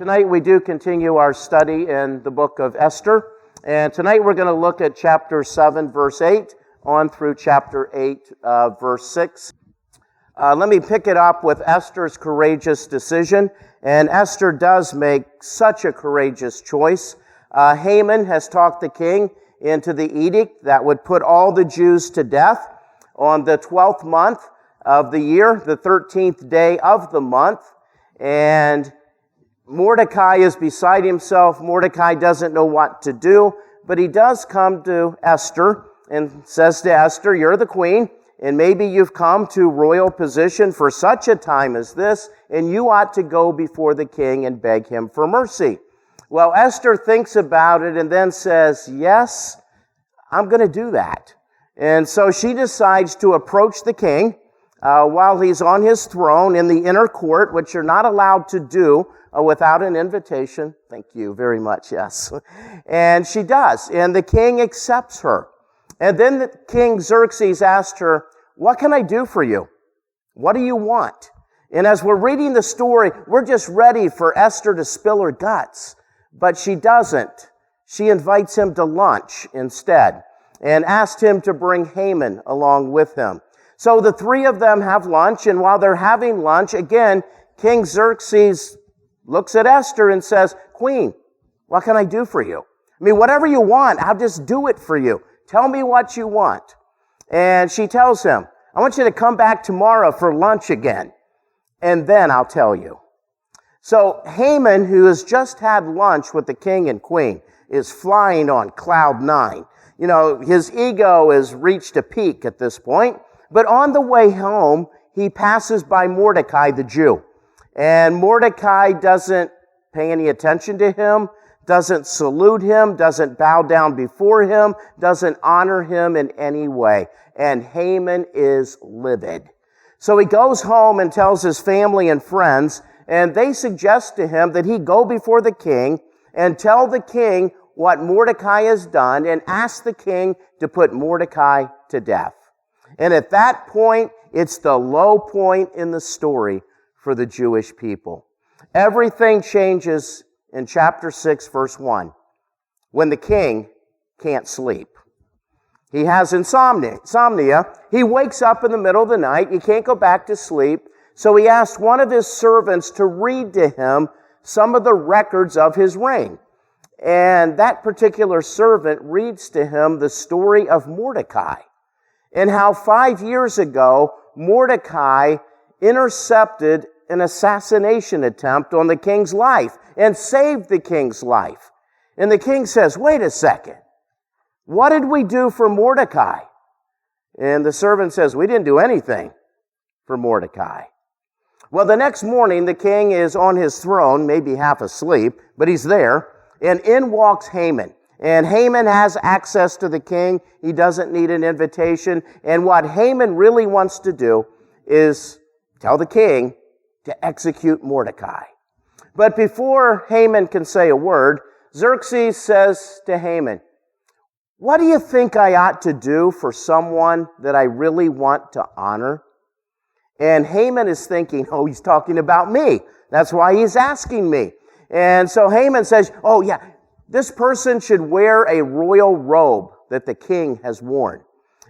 Tonight we do continue our study in the book of Esther, and tonight we're going to look at chapter 7, verse 8, on through chapter 8, verse 6. Let me pick it up with Esther's courageous decision, and Esther does make such a courageous choice. Haman has talked the king into the edict that would put all the Jews to death on the 12th month of the year, the 13th day of the month, and Mordecai is beside himself. Mordecai doesn't know what to do, but he does come to Esther and says to Esther, "You're the queen, and maybe you've come to royal position for such a time as this, and you ought to go before the king and beg him for mercy." Well, Esther thinks about it and then says, "Yes, I'm going to do that." And so she decides to approach the king while he's on his throne in the inner court, which you're not allowed to do without an invitation. Thank you very much, yes. And she does, and the king accepts her. And then the King Xerxes asked her, "What can I do for you? What do you want?" And as we're reading the story, we're just ready for Esther to spill her guts. But she doesn't. She invites him to lunch instead and asked him to bring Haman along with him. So the three of them have lunch, and while they're having lunch, again, King Xerxes looks at Esther and says, "Queen, what can I do for you? I mean, whatever you want, I'll just do it for you. Tell me what you want." And she tells him, "I want you to come back tomorrow for lunch again, and then I'll tell you." So Haman, who has just had lunch with the king and queen, is flying on cloud 9. You know, his ego has reached a peak at this point. But on the way home, he passes by Mordecai the Jew. And Mordecai doesn't pay any attention to him, doesn't salute him, doesn't bow down before him, doesn't honor him in any way. And Haman is livid. So he goes home and tells his family and friends, and they suggest to him that he go before the king and tell the king what Mordecai has done and ask the king to put Mordecai to death. And at that point, it's the low point in the story for the Jewish people. Everything changes in chapter 6, verse 1, when the king can't sleep. He has insomnia. He wakes up in the middle of the night. He can't go back to sleep. So he asks one of his servants to read to him some of the records of his reign. And that particular servant reads to him the story of Mordecai and how 5 years ago, Mordecai intercepted an assassination attempt on the king's life and saved the king's life. And the king says, "Wait a second. What did we do for Mordecai?" And the servant says, "We didn't do anything for Mordecai." Well, the next morning, the king is on his throne, maybe half asleep, but he's there, and in walks Haman. And Haman has access to the king. He doesn't need an invitation. And what Haman really wants to do is tell the king to execute Mordecai. But before Haman can say a word, Xerxes says to Haman, "What do you think I ought to do for someone that I really want to honor?" And Haman is thinking, "Oh, he's talking about me. That's why he's asking me." And so Haman says, "Oh yeah, this person should wear a royal robe that the king has worn.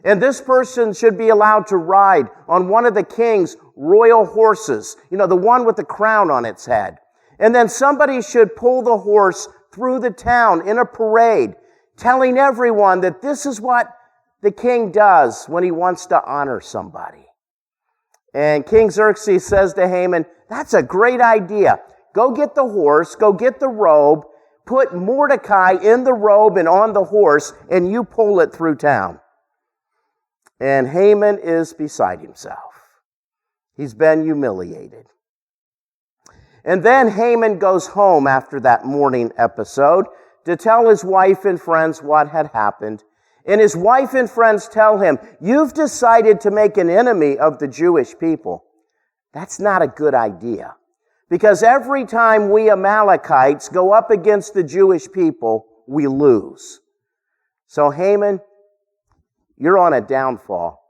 And this person should be allowed to ride on one of the king's royal horses, you know, the one with the crown on its head. And then somebody should pull the horse through the town in a parade, telling everyone that this is what the king does when he wants to honor somebody." And King Xerxes says to Haman, "That's a great idea. Go get the horse, go get the robe, put Mordecai in the robe and on the horse, and you pull it through town." And Haman is beside himself. He's been humiliated. And then Haman goes home after that morning episode to tell his wife and friends what had happened. And his wife and friends tell him, "You've decided to make an enemy of the Jewish people. That's not a good idea. Because every time we Amalekites go up against the Jewish people, we lose. So Haman, you're on a downfall.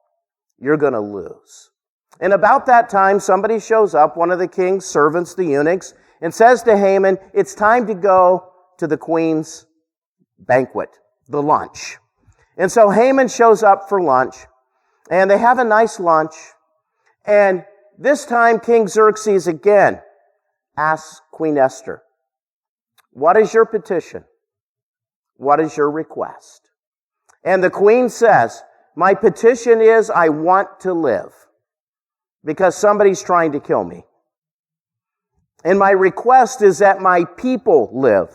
You're going to lose." And about that time, somebody shows up, one of the king's servants, the eunuchs, and says to Haman, it's time to go to the queen's banquet, the lunch. And so Haman shows up for lunch, and they have a nice lunch. And this time, King Xerxes again asks Queen Esther, what is your petition? What is your request? And the queen says, my petition is I want to live because somebody's trying to kill me. And my request is that my people live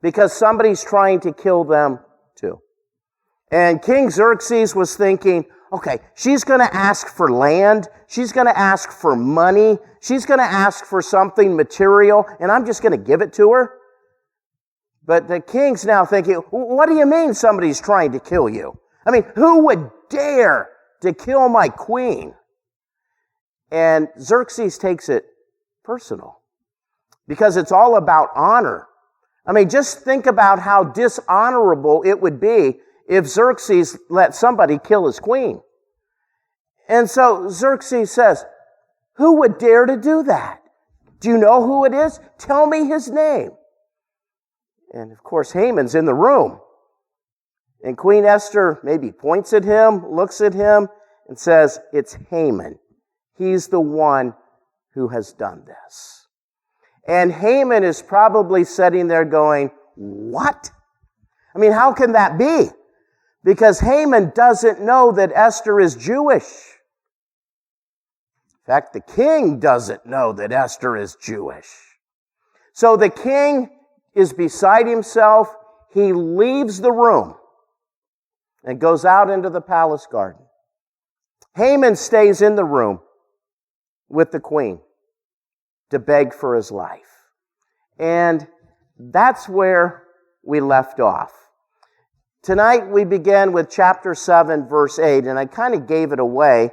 because somebody's trying to kill them too. And King Xerxes was thinking, okay, she's going to ask for land. She's going to ask for money. She's going to ask for something material, and I'm just going to give it to her. But the king's now thinking, what do you mean somebody's trying to kill you? I mean, who would dare to kill my queen? And Xerxes takes it personal because it's all about honor. I mean, just think about how dishonorable it would be if Xerxes let somebody kill his queen. And so Xerxes says, who would dare to do that? Do you know who it is? Tell me his name. And of course, Haman's in the room. And Queen Esther maybe points at him, looks at him, and says, it's Haman. He's the one who has done this. And Haman is probably sitting there going, what? I mean, how can that be? Because Haman doesn't know that Esther is Jewish. In fact, the king doesn't know that Esther is Jewish. So the king is beside himself. He leaves the room and goes out into the palace garden. Haman stays in the room with the queen to beg for his life. And that's where we left off. Tonight we begin with chapter 7, verse 8, and I kind of gave it away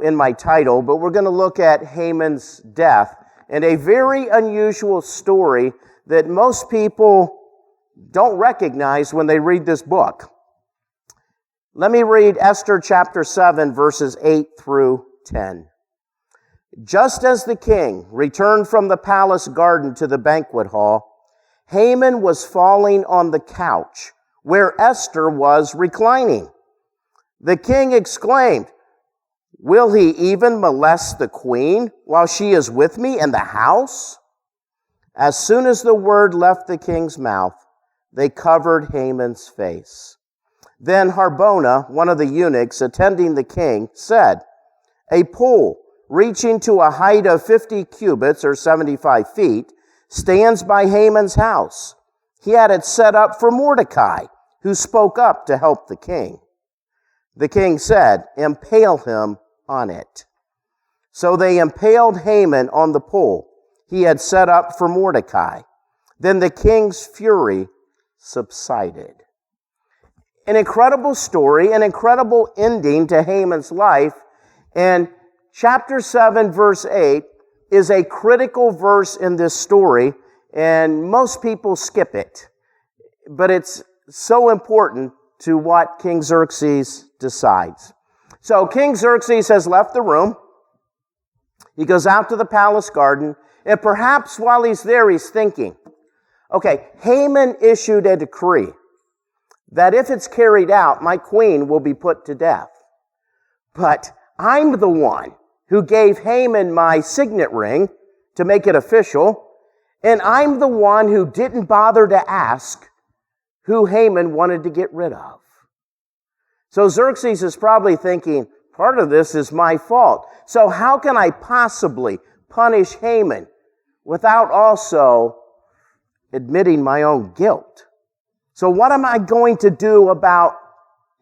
in my title, but we're going to look at Haman's death and a very unusual story that most people don't recognize when they read this book. Let me read Esther chapter 7, verses 8 through 10. Just as the king returned from the palace garden to the banquet hall, Haman was falling on the couch where Esther was reclining. The king exclaimed, will he even molest the queen while she is with me in the house? As soon as the word left the king's mouth, they covered Haman's face. Then Harbona, one of the eunuchs attending the king, said, a pole reaching to a height of 50 cubits or 75 feet stands by Haman's house. He had it set up for Mordecai, who spoke up to help the king. The king said, impale him on it. So they impaled Haman on the pole he had set up for Mordecai. Then the king's fury subsided. An incredible story, an incredible ending to Haman's life. And chapter 7, verse 8 is a critical verse in this story, and most people skip it. But it's so important to what King Xerxes decides. So King Xerxes has left the room. He goes out to the palace garden, and perhaps while he's there, he's thinking, okay, Haman issued a decree that if it's carried out, my queen will be put to death. But I'm the one who gave Haman my signet ring to make it official, and I'm the one who didn't bother to ask who Haman wanted to get rid of. So Xerxes is probably thinking, part of this is my fault. So how can I possibly punish Haman without also admitting my own guilt? So what am I going to do about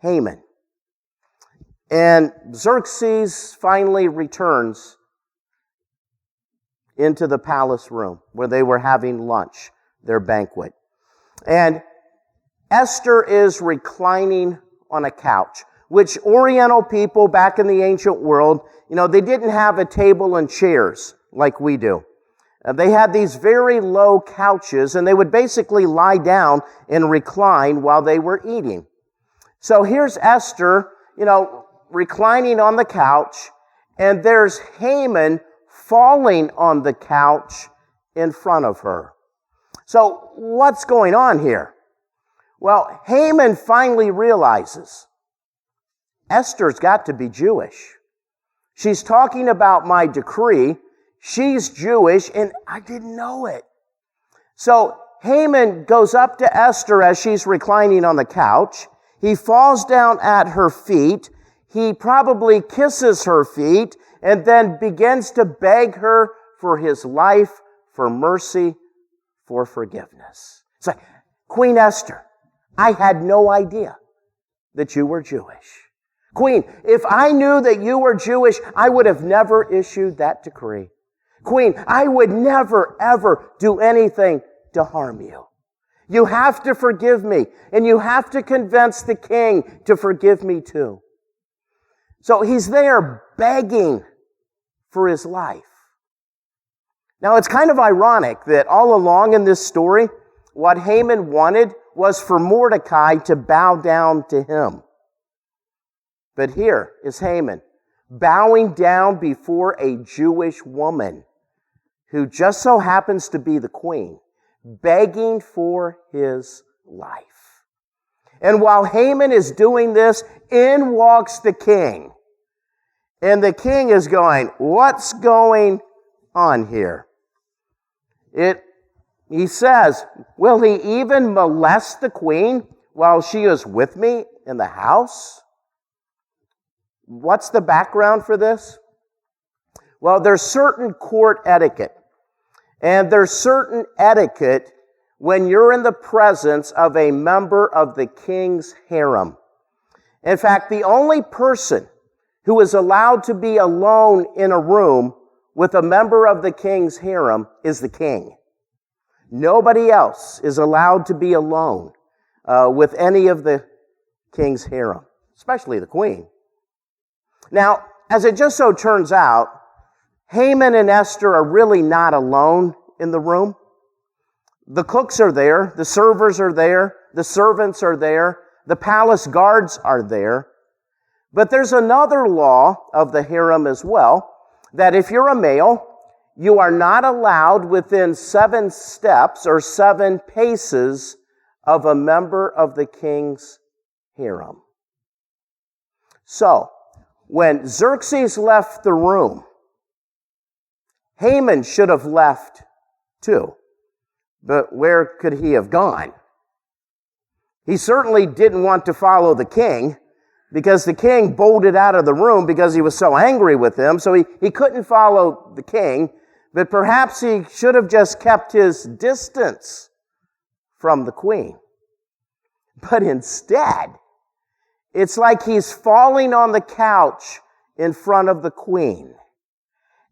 Haman? And Xerxes finally returns into the palace room where they were having lunch, their banquet. And Esther is reclining on a couch, which Oriental people back in the ancient world, they didn't have a table and chairs like we do. They had these very low couches, and they would basically lie down and recline while they were eating. So here's Esther, reclining on the couch, and there's Haman falling on the couch in front of her. So what's going on here? Well, Haman finally realizes Esther's got to be Jewish. She's talking about my decree. She's Jewish, and I didn't know it. So Haman goes up to Esther as she's reclining on the couch. He falls down at her feet. He probably kisses her feet and then begins to beg her for his life, for mercy, for forgiveness. It's like, Queen Esther, I had no idea that you were Jewish. Queen, if I knew that you were Jewish, I would have never issued that decree. Queen, I would never, ever do anything to harm you. You have to forgive me, and you have to convince the king to forgive me too. So he's there begging for his life. Now, it's kind of ironic that all along in this story, what Haman wanted was for Mordecai to bow down to him. But here is Haman bowing down before a Jewish woman who just so happens to be the queen, begging for his life. And while Haman is doing this, in walks the king. And the king is going, what's going on here? He says, will he even molest the queen while she is with me in the house? What's the background for this? Well, there's certain court etiquette. And there's certain etiquette when you're in the presence of a member of the king's harem. In fact, the only person who is allowed to be alone in a room with a member of the king's harem is the king. Nobody else is allowed to be alone with any of the king's harem, especially the queen. Now, as it just so turns out, Haman and Esther are really not alone in the room. The cooks are there, the servers are there, the servants are there, the palace guards are there. But there's another law of the harem as well, that if you're a male, you are not allowed within 7 steps or 7 paces of a member of the king's harem. So, when Xerxes left the room, Haman should have left too. But where could he have gone? He certainly didn't want to follow the king, because the king bolted out of the room because he was so angry with him, so he couldn't follow the king, but perhaps he should have just kept his distance from the queen. But instead, it's like he's falling on the couch in front of the queen.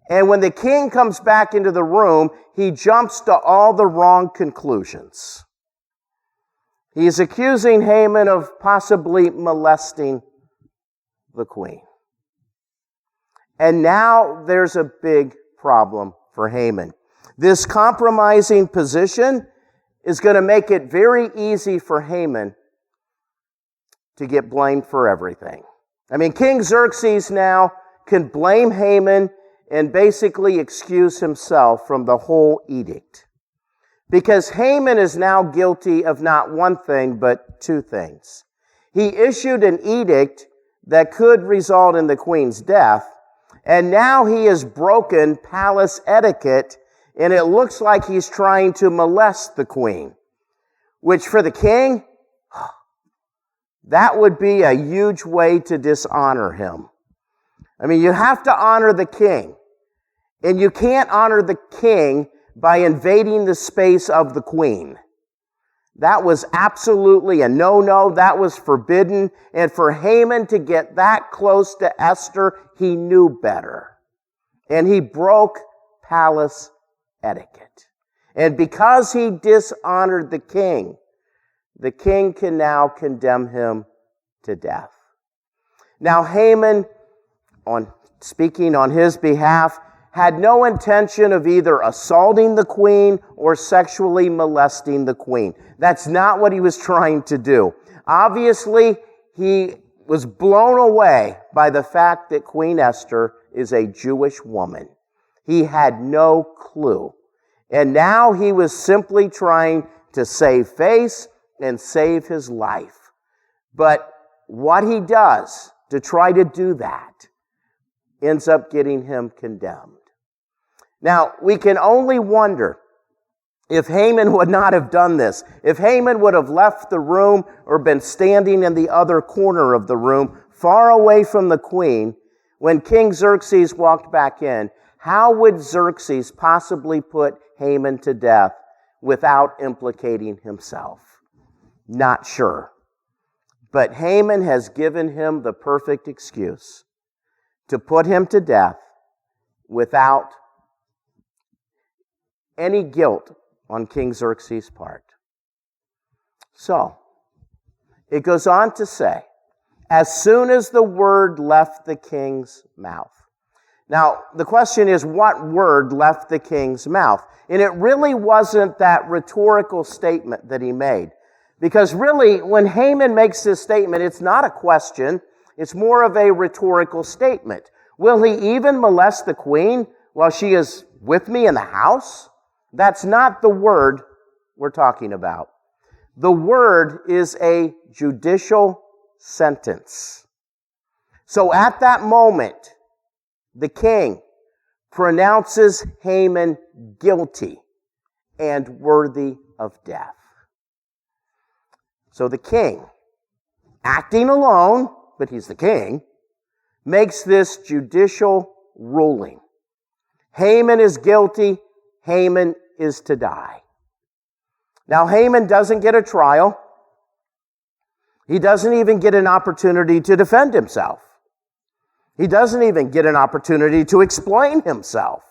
And when the king comes back into the room, he jumps to all the wrong conclusions. He's accusing Haman of possibly molesting the queen. And now there's a big problem for Haman. This compromising position is going to make it very easy for Haman to get blamed for everything. I mean, King Xerxes now can blame Haman and basically excuse himself from the whole edict. Because Haman is now guilty of not one thing, but 2 things. He issued an edict that could result in the queen's death, and now he has broken palace etiquette, and it looks like he's trying to molest the queen. Which for the king, that would be a huge way to dishonor him. I mean, you have to honor the king. And you can't honor the king by invading the space of the queen. That was absolutely a no-no. That was forbidden. And for Haman to get that close to Esther, he knew better. And he broke palace etiquette. And because he dishonored the king can now condemn him to death. Now Haman, speaking on his behalf, had no intention of either assaulting the queen or sexually molesting the queen. That's not what he was trying to do. Obviously, he was blown away by the fact that Queen Esther is a Jewish woman. He had no clue. And now he was simply trying to save face and save his life. But what he does to try to do that ends up getting him condemned. Now, we can only wonder if Haman would not have done this, if Haman would have left the room or been standing in the other corner of the room, far away from the queen, when King Xerxes walked back in, how would Xerxes possibly put Haman to death without implicating himself? Not sure. But Haman has given him the perfect excuse to put him to death without any guilt on King Xerxes' part. So, it goes on to say, as soon as the word left the king's mouth. Now, the question is, what word left the king's mouth? And it really wasn't that rhetorical statement that he made. Because really, when Haman makes this statement, it's not a question, it's more of a rhetorical statement. Will he even molest the queen while she is with me in the house? That's not the word we're talking about. The word is a judicial sentence. So at that moment, the king pronounces Haman guilty and worthy of death. So the king, acting alone, but he's the king, makes this judicial ruling. Haman is guilty. Haman is to die. Now, Haman doesn't get a trial. He doesn't even get an opportunity to defend himself. He doesn't even get an opportunity to explain himself.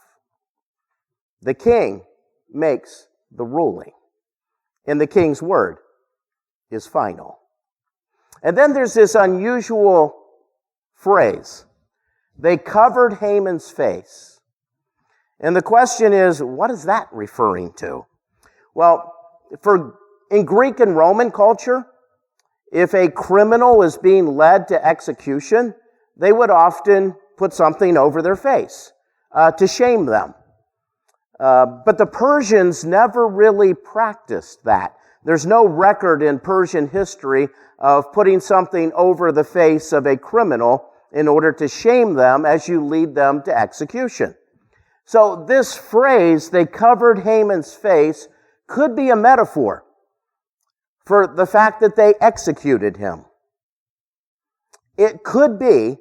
The king makes the ruling, and the king's word is final. And then there's this unusual phrase. They covered Haman's face. And the question is, what is that referring to? Well, in Greek and Roman culture, if a criminal is being led to execution, they would often put something over their face to shame them. But the Persians never really practiced that. There's no record in Persian history of putting something over the face of a criminal in order to shame them as you lead them to execution. So this phrase, they covered Haman's face, could be a metaphor for the fact that they executed him. It could be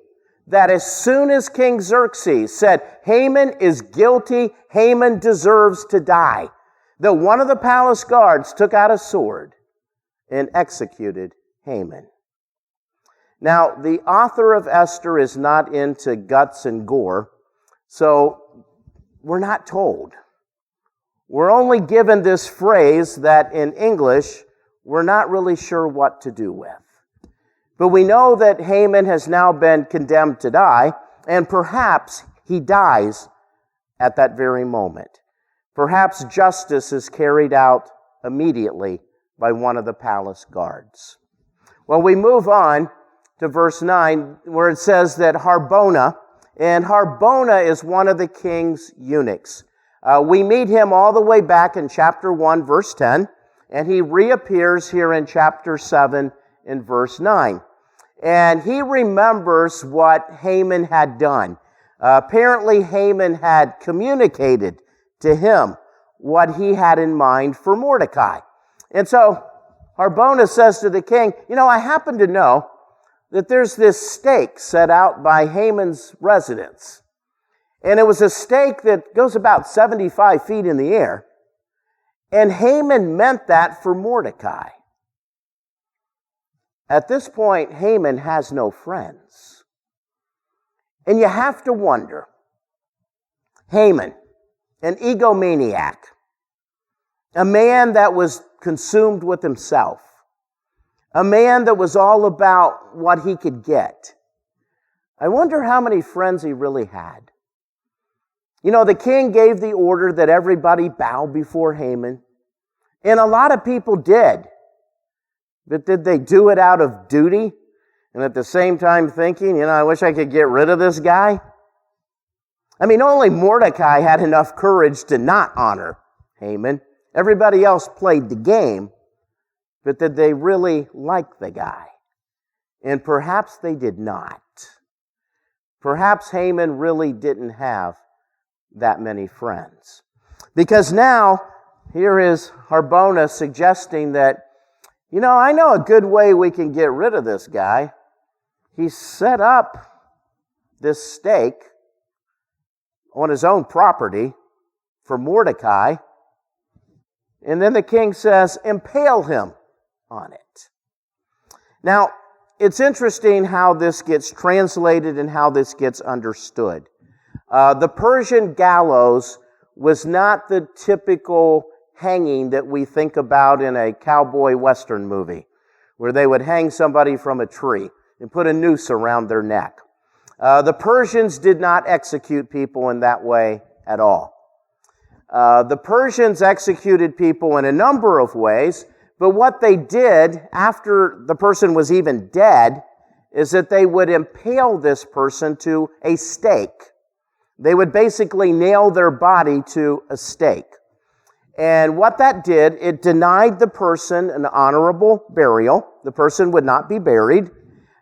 that as soon as King Xerxes said, Haman is guilty, Haman deserves to die, that one of the palace guards took out a sword and executed Haman. Now, the author of Esther is not into guts and gore, so we're not told. We're only given this phrase that in English, we're not really sure what to do with. But we know that Haman has now been condemned to die, and perhaps he dies at that very moment. Perhaps justice is carried out immediately by one of the palace guards. Well, we move on to verse 9, where it says that Harbona, and Harbona is one of the king's eunuchs. We meet him all the way back in chapter 1, verse 10, and he reappears here in chapter 7 in verse 9. And he remembers what Haman had done. Apparently, Haman had communicated to him what he had in mind for Mordecai. And so Harbona says to the king, I happen to know that there's this stake set out by Haman's residence. And it was a stake that goes about 75 feet in the air. And Haman meant that for Mordecai. At this point, Haman has no friends. And you have to wonder, Haman, an egomaniac, a man that was consumed with himself, a man that was all about what he could get. I wonder how many friends he really had. The king gave the order that everybody bow before Haman, and a lot of people did. But did they do it out of duty and at the same time thinking, I wish I could get rid of this guy? Only Mordecai had enough courage to not honor Haman. Everybody else played the game, but did they really like the guy? And perhaps they did not. Perhaps Haman really didn't have that many friends. Because now, here is Harbona suggesting that, I know a good way we can get rid of this guy. He set up this stake on his own property for Mordecai. And then the king says, impale him on it. Now, it's interesting how this gets translated and how this gets understood. The Persian gallows was not the typical hanging that we think about in a cowboy western movie, where they would hang somebody from a tree and put a noose around their neck. The Persians did not execute people in that way at all. The Persians executed people in a number of ways, but what they did after the person was even dead is that they would impale this person to a stake. They would basically nail their body to a stake. And what that did, it denied the person an honorable burial. The person would not be buried.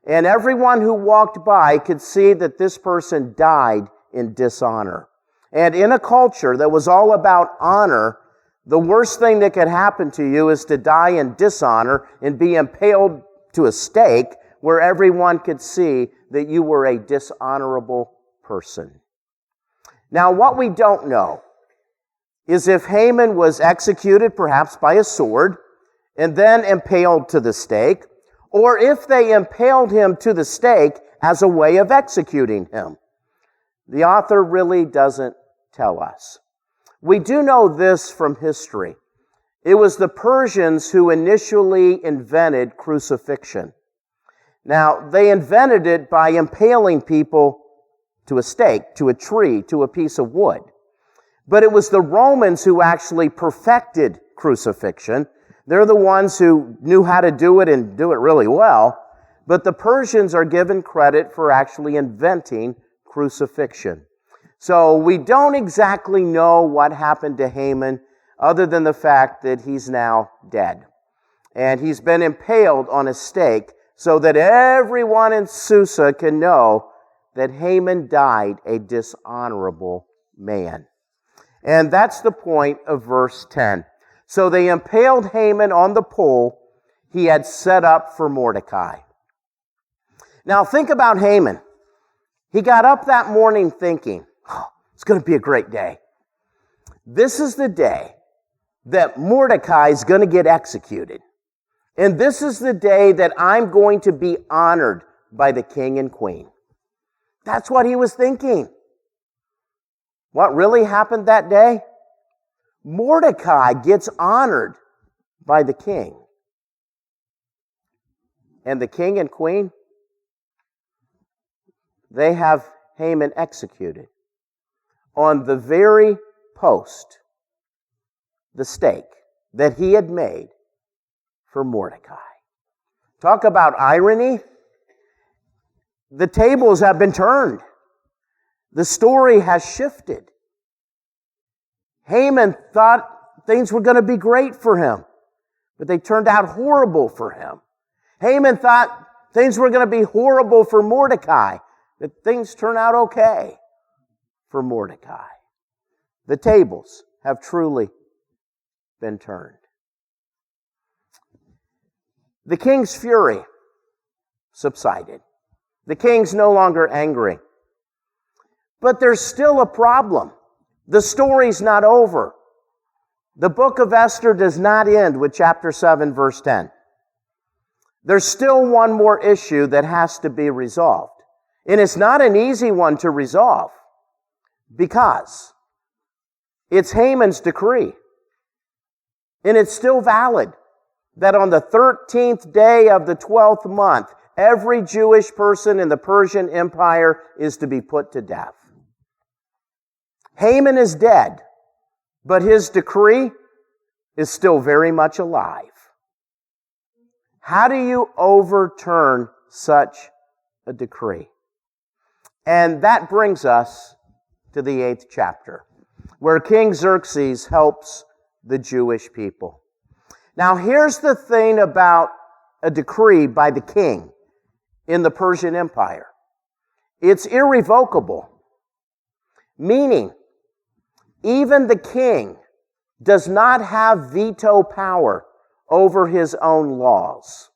And everyone who walked by could see that this person died in dishonor. And in a culture that was all about honor, the worst thing that could happen to you is to die in dishonor and be impaled to a stake where everyone could see that you were a dishonorable person. Now, what we don't know is if Haman was executed perhaps by a sword and then impaled to the stake, or if they impaled him to the stake as a way of executing him. The author really doesn't tell us. We do know this from history. It was the Persians who initially invented crucifixion. Now, they invented it by impaling people to a stake, to a tree, to a piece of wood. But it was the Romans who actually perfected crucifixion. They're the ones who knew how to do it and do it really well. But the Persians are given credit for actually inventing crucifixion. So we don't exactly know what happened to Haman other than the fact that he's now dead. And he's been impaled on a stake so that everyone in Susa can know that Haman died a dishonorable man. And that's the point of verse 10. So they impaled Haman on the pole he had set up for Mordecai. Now think about Haman. He got up that morning thinking, it's going to be a great day. This is the day that Mordecai is going to get executed. And this is the day that I'm going to be honored by the king and queen. That's what he was thinking. What really happened that day? Mordecai gets honored by the king. And the king and queen, they have Haman executed on the very post, the stake that he had made for Mordecai. Talk about irony. The tables have been turned. The story has shifted. Haman thought things were going to be great for him, but they turned out horrible for him. Haman thought things were going to be horrible for Mordecai, but things turn out okay for Mordecai. The tables have truly been turned. The king's fury subsided. The king's no longer angry. But there's still a problem. The story's not over. The book of Esther does not end with chapter 7, verse 10. There's still one more issue that has to be resolved. And it's not an easy one to resolve because it's Haman's decree. And it's still valid that on the 13th day of the 12th month, every Jewish person in the Persian Empire is to be put to death. Haman is dead, but his decree is still very much alive. How do you overturn such a decree? And that brings us to the 8th chapter, where King Xerxes helps the Jewish people. Now, here's the thing about a decree by the king in the Persian Empire. It's irrevocable, meaning even the king does not have veto power over his own laws.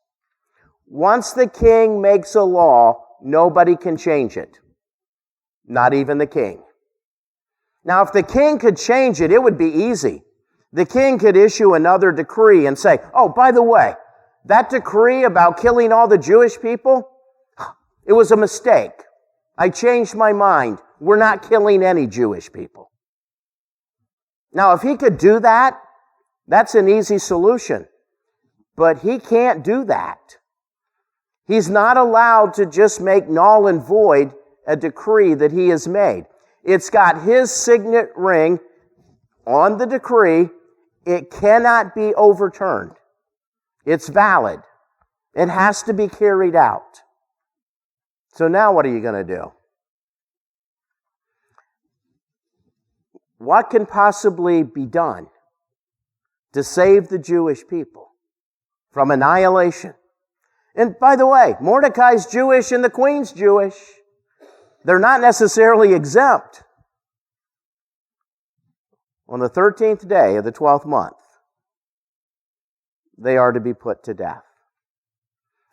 Once the king makes a law, nobody can change it. Not even the king. Now, if the king could change it, it would be easy. The king could issue another decree and say, oh, by the way, that decree about killing all the Jewish people, it was a mistake. I changed my mind. We're not killing any Jewish people. Now, if he could do that, that's an easy solution. But he can't do that. He's not allowed to just make null and void a decree that he has made. It's got his signet ring on the decree. It cannot be overturned. It's valid. It has to be carried out. So now what are you going to do? What can possibly be done to save the Jewish people from annihilation? And by the way, Mordecai's Jewish and the queen's Jewish. They're not necessarily exempt. On the 13th day of the 12th month, they are to be put to death.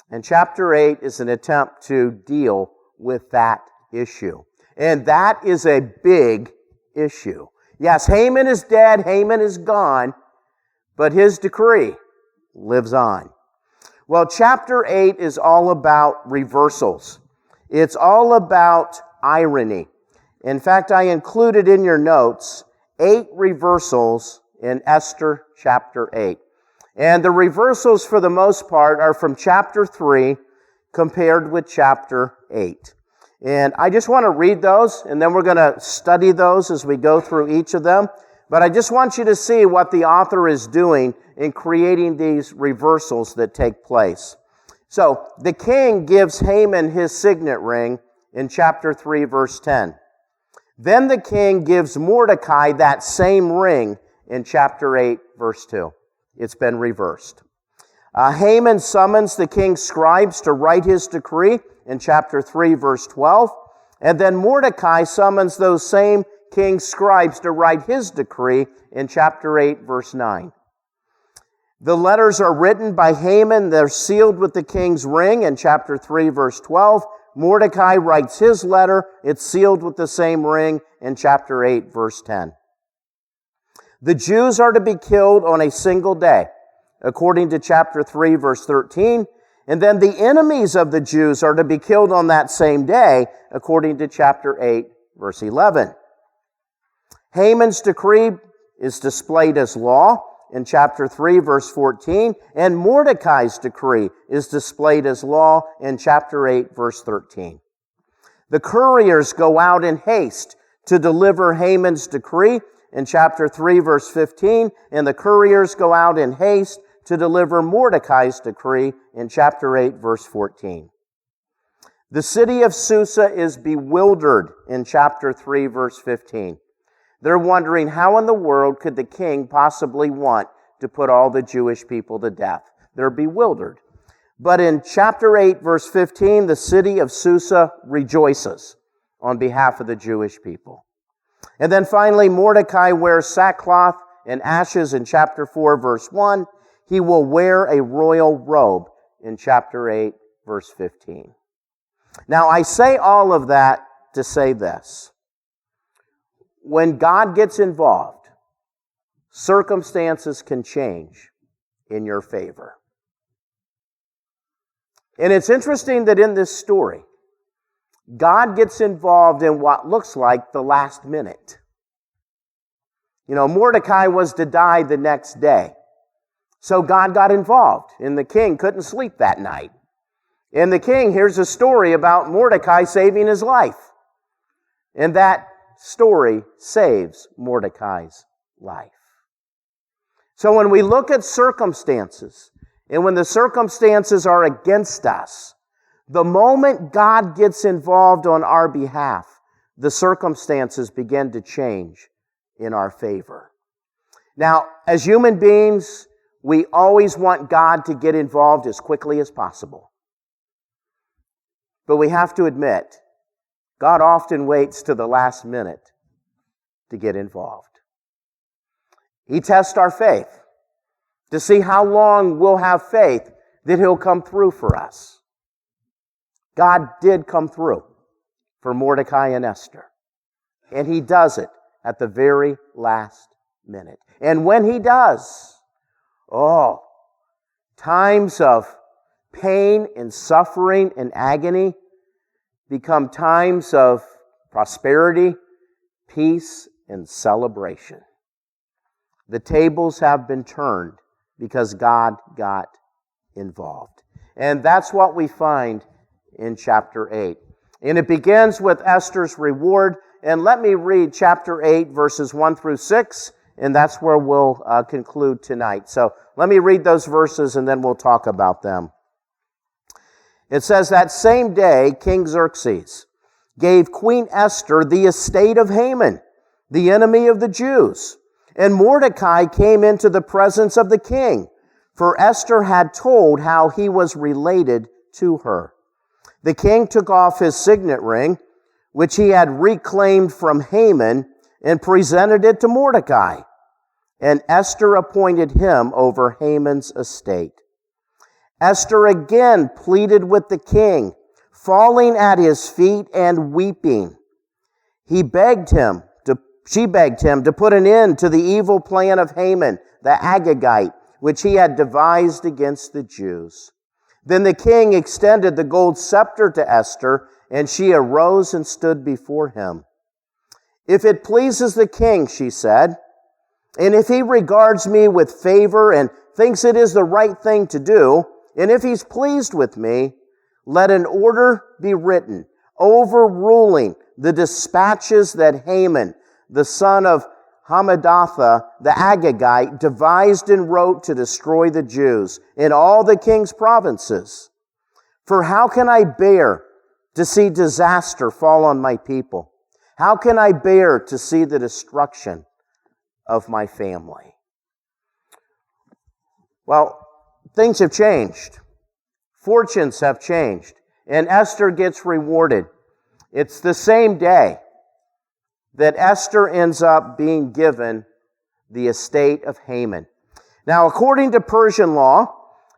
And chapter 8 is an attempt to deal with that issue. And that is a big issue. Yes, Haman is dead, Haman is gone, but his decree lives on. Well, chapter 8 is all about reversals. It's all about irony. In fact, I included in your notes 8 reversals in Esther chapter 8. And the reversals, for the most part, are from chapter 3 compared with chapter 8. And I just want to read those, and then we're going to study those as we go through each of them. But I just want you to see what the author is doing in creating these reversals that take place. So, the king gives Haman his signet ring in chapter 3, verse 10. Then the king gives Mordecai that same ring in chapter 8, verse 2. It's been reversed. Haman summons the king's scribes to write his decree in chapter 3, verse 12. And then Mordecai summons those same king's scribes to write his decree in chapter 8, verse 9. The letters are written by Haman. They're sealed with the king's ring in chapter 3, verse 12. Mordecai writes his letter. It's sealed with the same ring in chapter 8, verse 10. The Jews are to be killed on a single day, according to chapter 3, verse 13. And then the enemies of the Jews are to be killed on that same day, according to chapter 8, verse 11. Haman's decree is displayed as law in chapter 3, verse 14, and Mordecai's decree is displayed as law in chapter 8, verse 13. The couriers go out in haste to deliver Haman's decree in chapter 3, verse 15, and the couriers go out in haste to deliver Mordecai's decree in chapter 8, verse 14. The city of Susa is bewildered in chapter 3, verse 15. They're wondering, how in the world could the king possibly want to put all the Jewish people to death? They're bewildered. But in chapter 8, verse 15, the city of Susa rejoices on behalf of the Jewish people. And then finally, Mordecai wears sackcloth and ashes in chapter 4, verse 1. He will wear a royal robe in chapter 8, verse 15. Now, I say all of that to say this. When God gets involved, circumstances can change in your favor. And it's interesting that in this story, God gets involved in what looks like the last minute. You know, Mordecai was to die the next day. So God got involved, and the king couldn't sleep that night. And the king hears a story about Mordecai saving his life. And that story saves Mordecai's life. So when we look at circumstances, and when the circumstances are against us, the moment God gets involved on our behalf, the circumstances begin to change in our favor. Now, as human beings, we always want God to get involved as quickly as possible. But we have to admit, God often waits to the last minute to get involved. He tests our faith to see how long we'll have faith that He'll come through for us. God did come through for Mordecai and Esther. And He does it at the very last minute. And when He does, times of pain and suffering and agony become times of prosperity, peace, and celebration. The tables have been turned because God got involved. And that's what we find in chapter 8. And it begins with Esther's reward. And let me read chapter 8, verses 1 through 6, and that's where we'll conclude tonight. So let me read those verses, and then we'll talk about them. It says, "That same day, King Xerxes gave Queen Esther the estate of Haman, the enemy of the Jews. And Mordecai came into the presence of the king, for Esther had told how he was related to her. The king took off his signet ring, which he had reclaimed from Haman, and presented it to Mordecai. And Esther appointed him over Haman's estate. Esther again pleaded with the king, falling at his feet and weeping. She begged him to put an end to the evil plan of Haman, the Agagite, which he had devised against the Jews. Then the king extended the gold scepter to Esther, and she arose and stood before him. 'If it pleases the king,' she said, 'and if he regards me with favor and thinks it is the right thing to do, and if he's pleased with me, let an order be written overruling the dispatches that Haman, the son of Hammedatha, the Agagite, devised and wrote to destroy the Jews in all the king's provinces. For how can I bear to see disaster fall on my people? How can I bear to see the destruction of my family?'" Well, things have changed. Fortunes have changed. And Esther gets rewarded. It's the same day that Esther ends up being given the estate of Haman. Now, according to Persian law,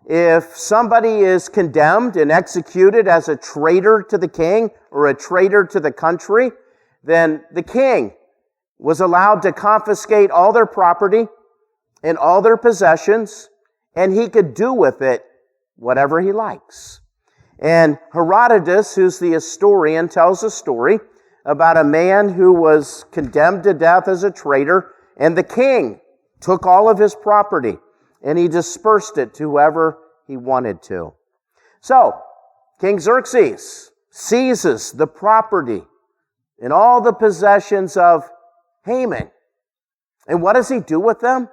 if somebody is condemned and executed as a traitor to the king or a traitor to the country, then the king was allowed to confiscate all their property and all their possessions, and he could do with it whatever he likes. And Herodotus, who's the historian, tells a story about a man who was condemned to death as a traitor, and the king took all of his property and he dispersed it to whoever he wanted to. So, King Xerxes seizes the property and all the possessions of Haman. And what does he do with them?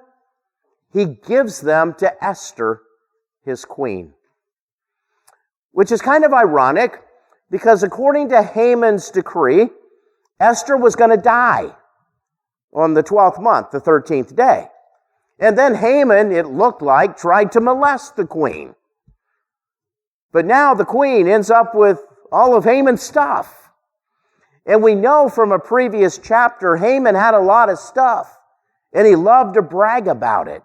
He gives them to Esther, his queen. Which is kind of ironic, because according to Haman's decree, Esther was going to die on the 12th month, the 13th day. And then Haman, it looked like, tried to molest the queen. But now the queen ends up with all of Haman's stuff. And we know from a previous chapter, Haman had a lot of stuff, and he loved to brag about it.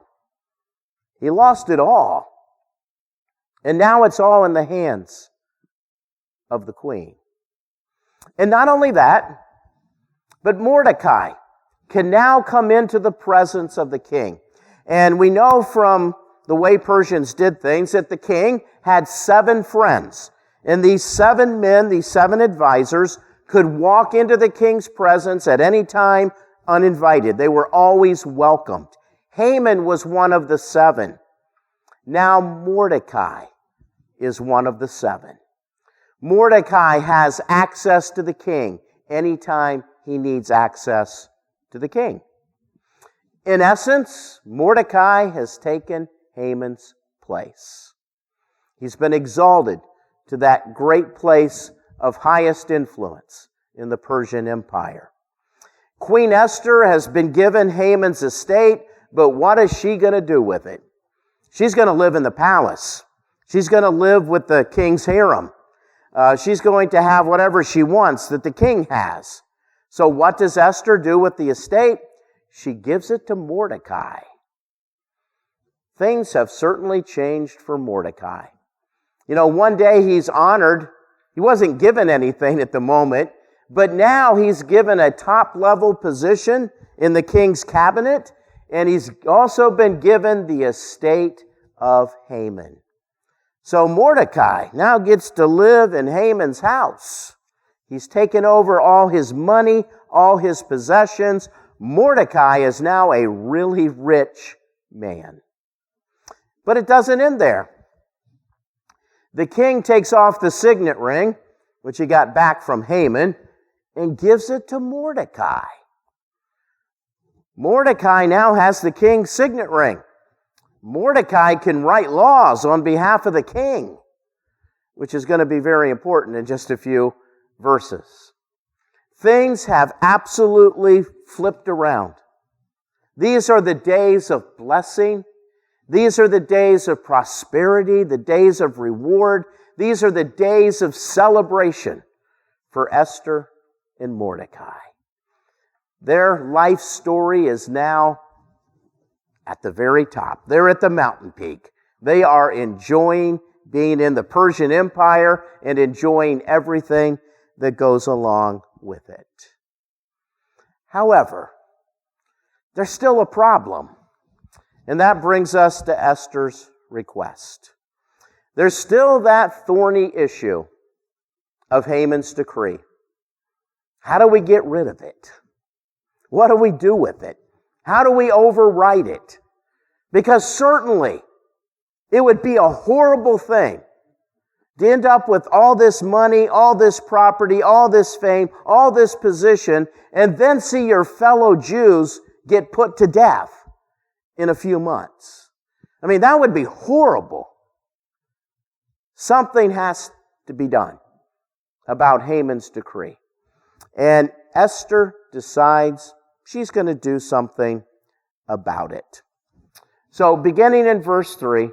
He lost it all. And now it's all in the hands of the queen. And not only that, but Mordecai can now come into the presence of the king. And we know from the way Persians did things that the king had 7 friends. And these 7 men, these 7 advisors, could walk into the king's presence at any time uninvited. They were always welcomed. Haman was one of the 7. Now Mordecai is one of the 7. Mordecai has access to the king anytime he needs access to the king. In essence, Mordecai has taken Haman's place. He's been exalted to that great place of highest influence in the Persian Empire. Queen Esther has been given Haman's estate, but what is she going to do with it? She's going to live in the palace. She's going to live with the king's harem. She's going to have whatever she wants that the king has. So what does Esther do with the estate? She gives it to Mordecai. Things have certainly changed for Mordecai. You know, one day he's honored. He wasn't given anything at the moment, but now he's given a top-level position in the king's cabinet, and he's also been given the estate of Haman. So Mordecai now gets to live in Haman's house. He's taken over all his money, all his possessions. Mordecai is now a really rich man. But it doesn't end there. The king takes off the signet ring, which he got back from Haman, and gives it to Mordecai. Mordecai now has the king's signet ring. Mordecai can write laws on behalf of the king, which is going to be very important in just a few verses. Things have absolutely flipped around. These are the days of blessing. These are the days of prosperity, the days of reward. These are the days of celebration for Esther and Mordecai. Their life story is now at the very top. They're at the mountain peak. They are enjoying being in the Persian Empire and enjoying everything that goes along with it. However, there's still a problem. And that brings us to Esther's request. There's still that thorny issue of Haman's decree. How do we get rid of it? What do we do with it? How do we override it? Because certainly it would be a horrible thing to end up with all this money, all this property, all this fame, all this position, and then see your fellow Jews get put to death in a few months. I mean, that would be horrible. Something has to be done about Haman's decree. And Esther decides she's going to do something about it. So beginning in verse 3,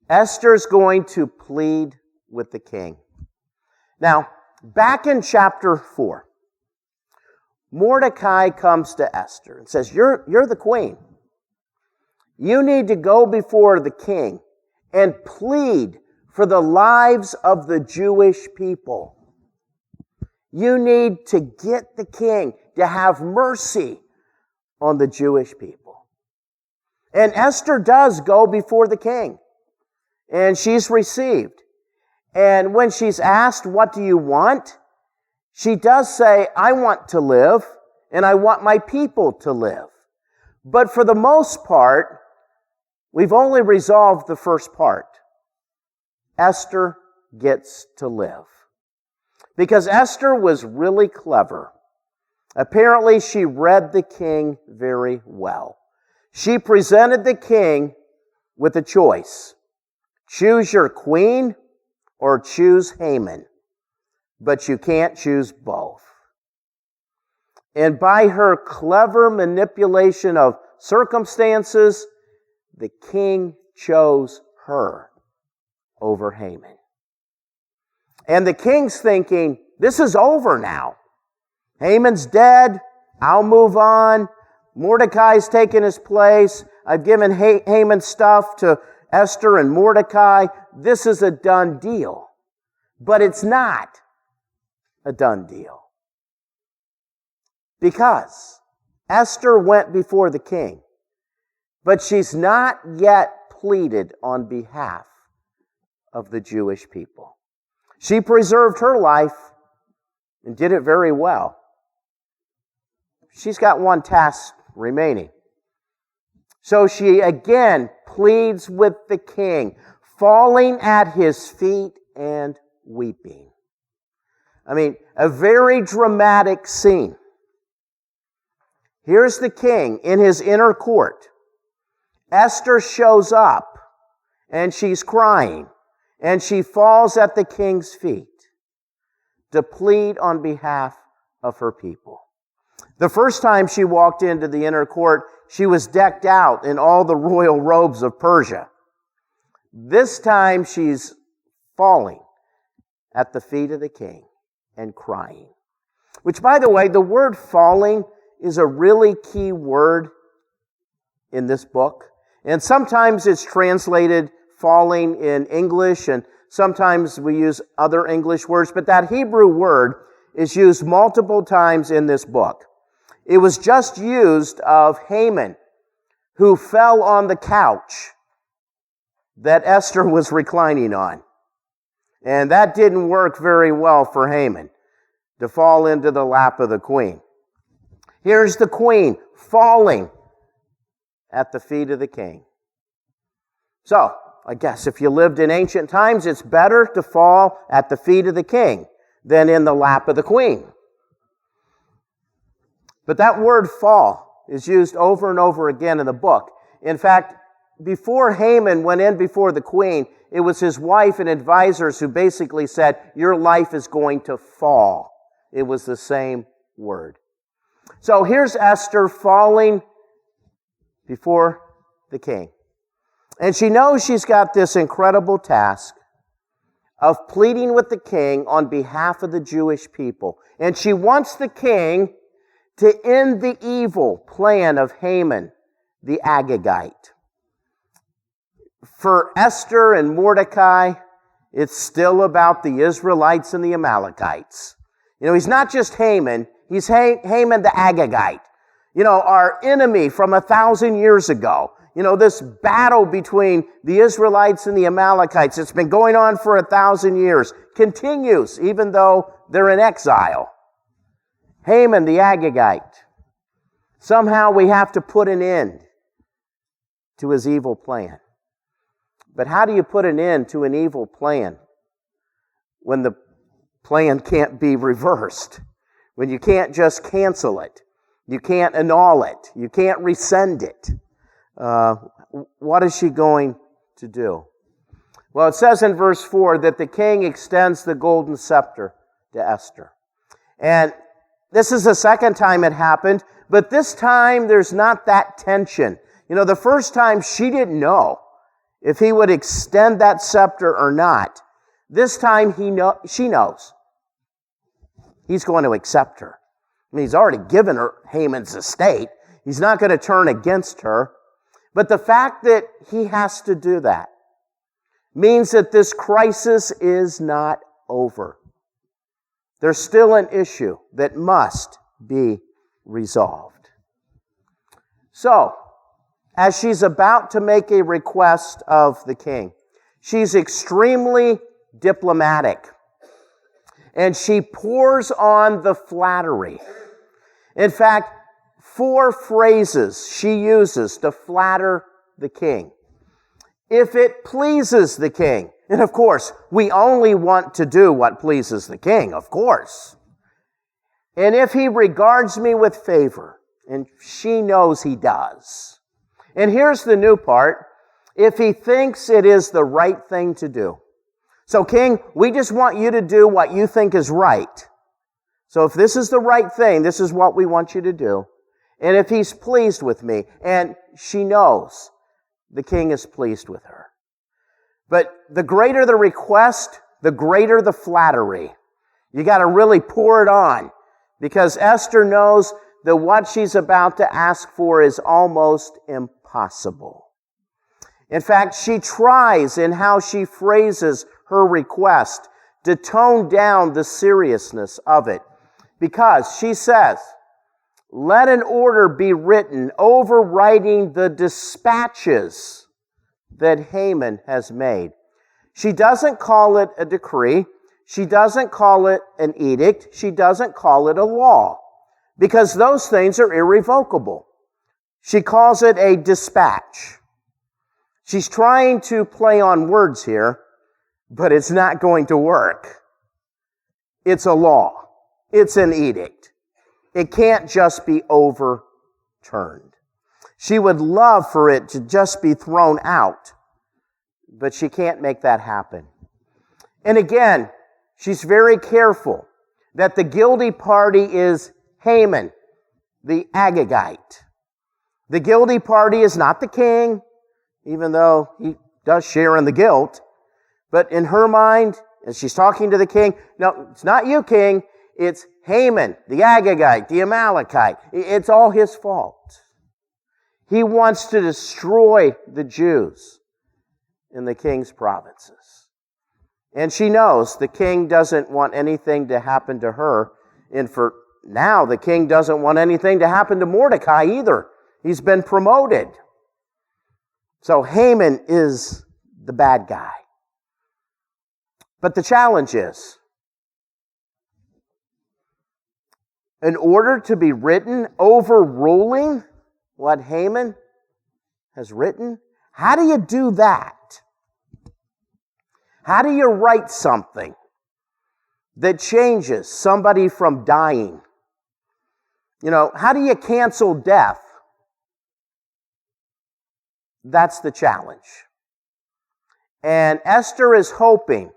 Esther's going to plead with the king. Now, back in chapter 4, Mordecai comes to Esther and says, You're the queen. You need to go before the king and plead for the lives of the Jewish people. You need to get the king to have mercy on the Jewish people. And Esther does go before the king, and she's received. And when she's asked, what do you want? She does say, I want to live, and I want my people to live. But for the most part, we've only resolved the first part. Esther gets to live. Because Esther was really clever. Apparently, she read the king very well. She presented the king with a choice. Choose your queen or choose Haman. But you can't choose both. And by her clever manipulation of circumstances, the king chose her over Haman. And the king's thinking, this is over now. Haman's dead. I'll move on. Mordecai's taken his place. I've given Haman's stuff to Esther and Mordecai. This is a done deal. But it's not a done deal. Because Esther went before the king, but she's not yet pleaded on behalf of the Jewish people. She preserved her life and did it very well. She's got one task remaining. So she again pleads with the king, falling at his feet and weeping. I mean, a very dramatic scene. Here's the king in his inner court. Esther shows up, and she's crying, and she falls at the king's feet to plead on behalf of her people. The first time she walked into the inner court, she was decked out in all the royal robes of Persia. This time she's falling at the feet of the king and crying. Which, by the way, the word falling is a really key word in this book. And sometimes it's translated falling in English, and sometimes we use other English words, but that Hebrew word is used multiple times in this book. It was just used of Haman, who fell on the couch that Esther was reclining on. And that didn't work very well for Haman, to fall into the lap of the queen. Here's the queen falling at the feet of the king. So, I guess if you lived in ancient times, it's better to fall at the feet of the king than in the lap of the queen. But that word fall is used over and over again in the book. In fact, before Haman went in before the queen, it was his wife and advisors who basically said, your life is going to fall. It was the same word. So here's Esther falling before the king. And she knows she's got this incredible task of pleading with the king on behalf of the Jewish people. And she wants the king to end the evil plan of Haman the Agagite. For Esther and Mordecai, it's still about the Israelites and the Amalekites. You know, he's not just Haman, he's Haman the Agagite. You know, our enemy from 1,000 years ago. You know, this battle between the Israelites and the Amalekites, it's been going on for 1,000 years, continues even though they're in exile. Haman the Agagite. Somehow we have to put an end to his evil plan. But how do you put an end to an evil plan when the plan can't be reversed? When you can't just cancel it? You can't annul it? You can't rescind it? What is she going to do? Well, it says in verse 4 that the king extends the golden scepter to Esther. And this is the second time it happened, but this time there's not that tension. You know, the first time she didn't know if he would extend that scepter or not. This time she knows. He's going to accept her. I mean, he's already given her Haman's estate. He's not going to turn against her. But the fact that he has to do that means that this crisis is not over. There's still an issue that must be resolved. So, as she's about to make a request of the king, she's extremely diplomatic. And she pours on the flattery. In fact, 4 phrases she uses to flatter the king. If it pleases the king, and of course, we only want to do what pleases the king, of course. And if he regards me with favor, and she knows he does. And here's the new part, if he thinks it is the right thing to do. So, king, we just want you to do what you think is right. So if this is the right thing, this is what we want you to do. And if he's pleased with me, and she knows the king is pleased with her. But the greater the request, the greater the flattery. You got to really pour it on, because Esther knows that what she's about to ask for is almost impossible. In fact, she tries in how she phrases her request to tone down the seriousness of it, because she says, let an order be written overriding the dispatches that Haman has made. She doesn't call it a decree. She doesn't call it an edict. She doesn't call it a law, because those things are irrevocable. She calls it a dispatch. She's trying to play on words here, but it's not going to work. It's a law. It's an edict. It can't just be overturned. She would love for it to just be thrown out, but she can't make that happen. And again, she's very careful that the guilty party is Haman, the Agagite. The guilty party is not the king, even though he does share in the guilt. But in her mind, as she's talking to the king, no, it's not you, king. It's Haman, the Agagite, the Amalekite. It's all his fault. He wants to destroy the Jews in the king's provinces. And she knows the king doesn't want anything to happen to her. And for now, the king doesn't want anything to happen to Mordecai either. He's been promoted. So Haman is the bad guy. But the challenge is, in order to be written overruling what Haman has written, how do you do that? How do you write something that changes somebody from dying? How do you cancel death? That's the challenge. And Esther is hoping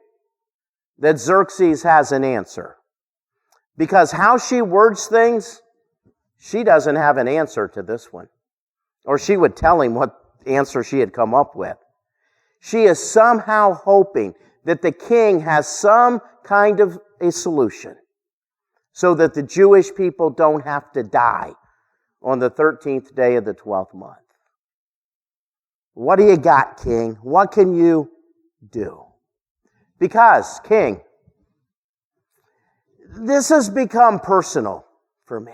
that Xerxes has an answer. Because how she words things, she doesn't have an answer to this one. Or she would tell him what answer she had come up with. She is somehow hoping that the king has some kind of a solution so that the Jewish people don't have to die on the 13th day of the 12th month. What do you got, king? What can you do? Because, king, this has become personal for me.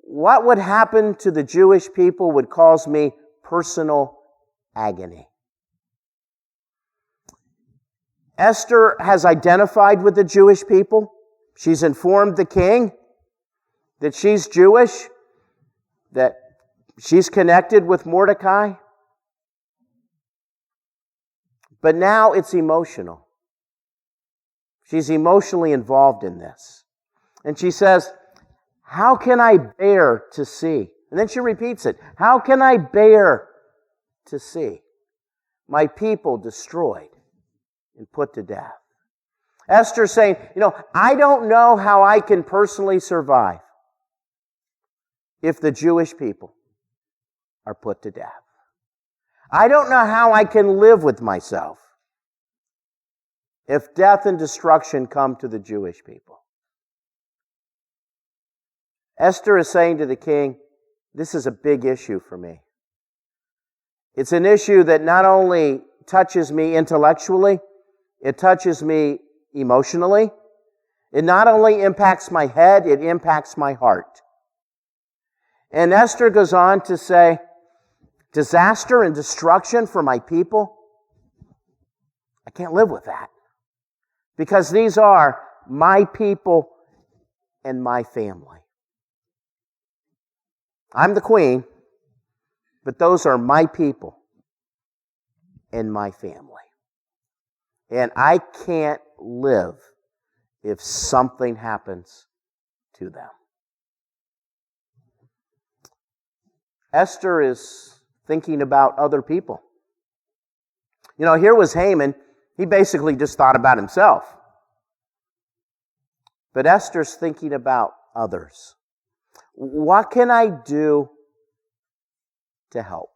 What would happen to the Jewish people would cause me personal agony. Esther has identified with the Jewish people. She's informed the king that she's Jewish, that she's connected with Mordecai. But now it's emotional. She's emotionally involved in this. And she says, how can I bear to see? And then she repeats it. How can I bear to see my people destroyed and put to death? Esther's saying, I don't know how I can personally survive if the Jewish people are put to death. I don't know how I can live with myself if death and destruction come to the Jewish people. Esther is saying to the king, this is a big issue for me. It's an issue that not only touches me intellectually, it touches me emotionally. It not only impacts my head, it impacts my heart. And Esther goes on to say, disaster and destruction for my people? I can't live with that. Because these are my people and my family. I'm the queen, but those are my people and my family. And I can't live if something happens to them. Esther is thinking about other people. Here was Haman. He basically just thought about himself. But Esther's thinking about others. What can I do to help?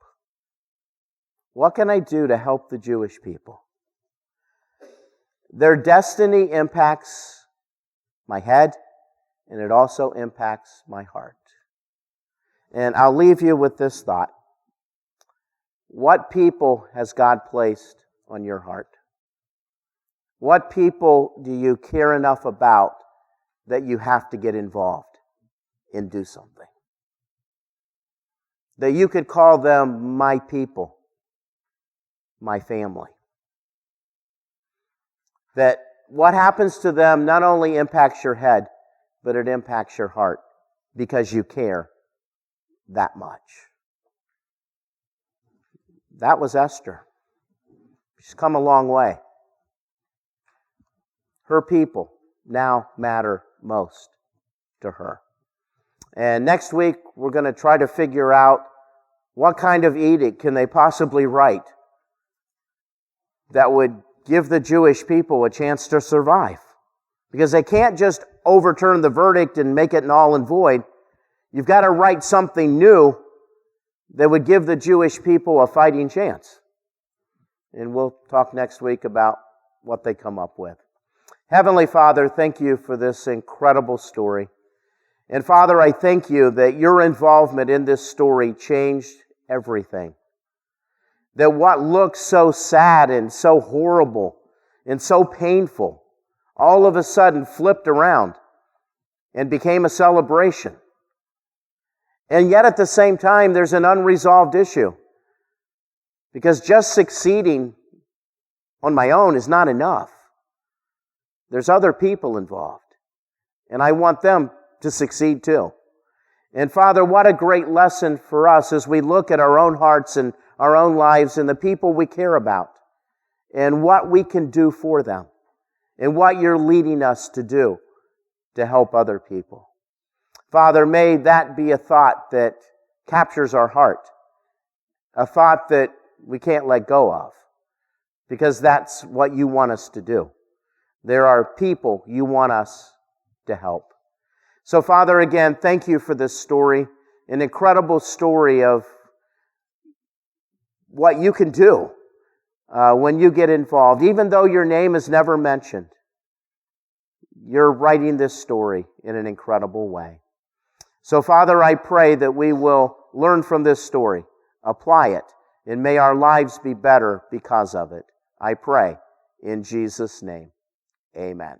What can I do to help the Jewish people? Their destiny impacts my head, and it also impacts my heart. And I'll leave you with this thought. What people has God placed on your heart? What people do you care enough about that you have to get involved and do something? That you could call them my people, my family. That what happens to them not only impacts your head, but it impacts your heart because you care that much. That was Esther. She's come a long way. Her people now matter most to her. And next week, we're going to try to figure out what kind of edict can they possibly write that would give the Jewish people a chance to survive. Because they can't just overturn the verdict and make it null and void. You've got to write something new that would give the Jewish people a fighting chance. And we'll talk next week about what they come up with. Heavenly Father, thank you for this incredible story. And Father, I thank you that your involvement in this story changed everything. That what looked so sad and so horrible and so painful all of a sudden flipped around and became a celebration. And yet at the same time, there's an unresolved issue. Because just succeeding on my own is not enough. There's other people involved. And I want them to succeed too. And Father, what a great lesson for us as we look at our own hearts and our own lives and the people we care about and what we can do for them and what you're leading us to do to help other people. Father, may that be a thought that captures our heart, a thought that we can't let go of, because that's what you want us to do. There are people you want us to help. So, Father, again, thank you for this story, an incredible story of what you can do when you get involved. Even though your name is never mentioned, you're writing this story in an incredible way. So, Father, I pray that we will learn from this story, apply it, and may our lives be better because of it. I pray in Jesus' name. Amen.